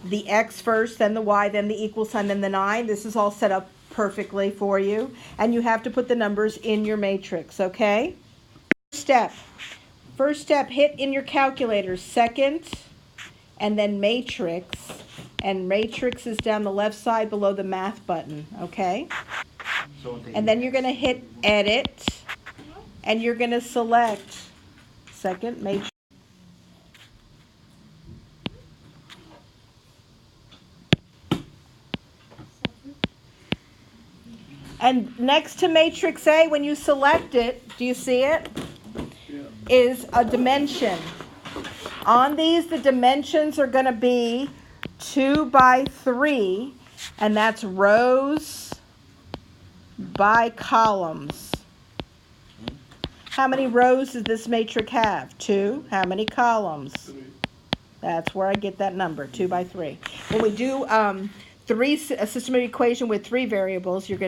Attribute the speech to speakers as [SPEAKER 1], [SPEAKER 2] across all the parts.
[SPEAKER 1] the X first, then the Y, then the equal sign, then the 9. This is all set up perfectly for you. And you have to put the numbers in your matrix, okay? First step, hit in your calculator, second, and then matrix. And matrix is down the left side below the math button, okay? And then you're going to hit edit, and you're going to select second matrix. And next to matrix A, when you select it, do you see it? Yeah. Is a dimension. On these, the dimensions are going to be 2 by 3, and that's rows by columns. How many rows does this matrix have? 2. How many columns? 3. That's where I get that number, 2 by 3. When we do a system of equation with 3 variables, it's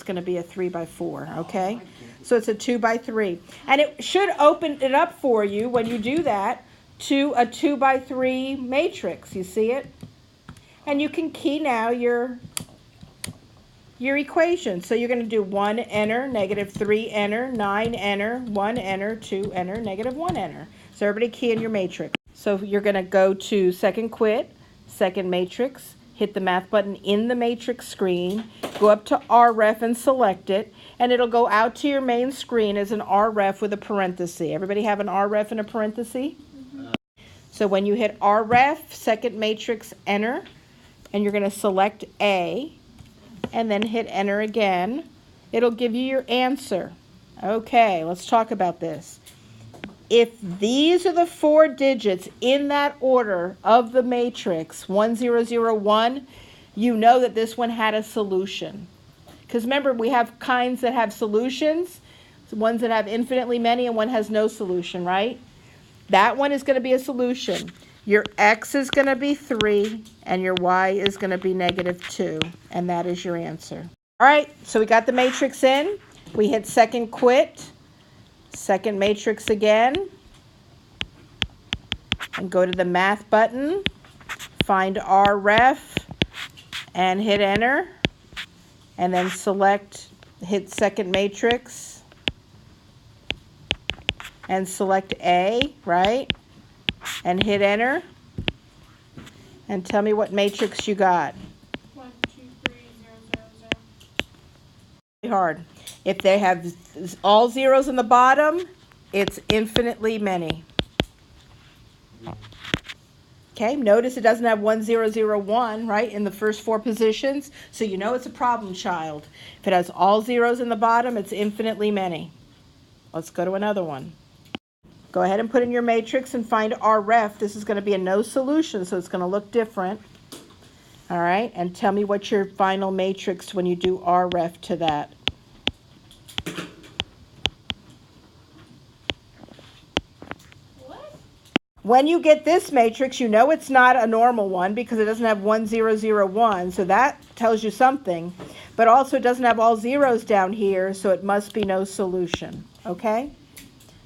[SPEAKER 1] going to be a 3 by 4, okay? So it's a 2 by 3. And it should open it up for you when you do that to a 2 by 3 matrix. You see it? And you can key now your equation. So you're going to do 1, enter, negative 3, enter, 9, enter, 1, enter, 2, enter, negative 1, enter. So everybody key in your matrix. So you're going to go to second quit, second matrix, hit the math button in the matrix screen, go up to RREF and select it, and it'll go out to your main screen as an RREF with a parenthesis. Everybody have an RREF and a parenthesis? Mm-hmm. So when you hit RREF, second matrix, enter, and you're going to select A, and then hit enter again, it'll give you your answer. Okay, let's talk about this. If these are the 4 digits in that order of the matrix, 1001, you know that this one had a solution. Because remember, we have kinds that have solutions, ones that have infinitely many, and one has no solution, right? That one is going to be a solution. Your X is going to be 3, and your Y is going to be negative 2, and that is your answer. All right, so we got the matrix in. We hit second quit, second matrix again, and go to the math button, find RREF, and hit enter, and then hit second matrix, and select A, right? And hit enter, and tell me what matrix you got.
[SPEAKER 2] 1, 2, 3, 0, 0, 0.
[SPEAKER 1] Hard. If they have all zeros in the bottom, it's infinitely many. Okay, notice it doesn't have 1001, right, in the first 4 positions, so you know it's a problem child. If it has all zeros in the bottom, it's infinitely many. Let's go to another one. Go ahead and put in your matrix and find RREF. This is going to be a no solution, so it's going to look different. All right, and tell me what's your final matrix when you do RREF to that.
[SPEAKER 2] What?
[SPEAKER 1] When you get this matrix, you know it's not a normal one because it doesn't have 1001, so that tells you something. But also it doesn't have all zeros down here, so it must be no solution, okay?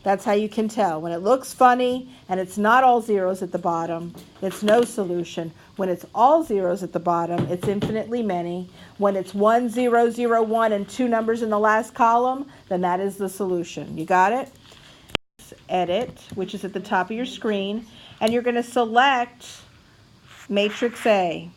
[SPEAKER 1] That's how you can tell. When it looks funny and it's not all zeros at the bottom, it's no solution. When it's all zeros at the bottom, it's infinitely many. When it's 1001 and 2 numbers in the last column, then that is the solution. You got it? Edit, which is at the top of your screen, and you're going to select matrix A.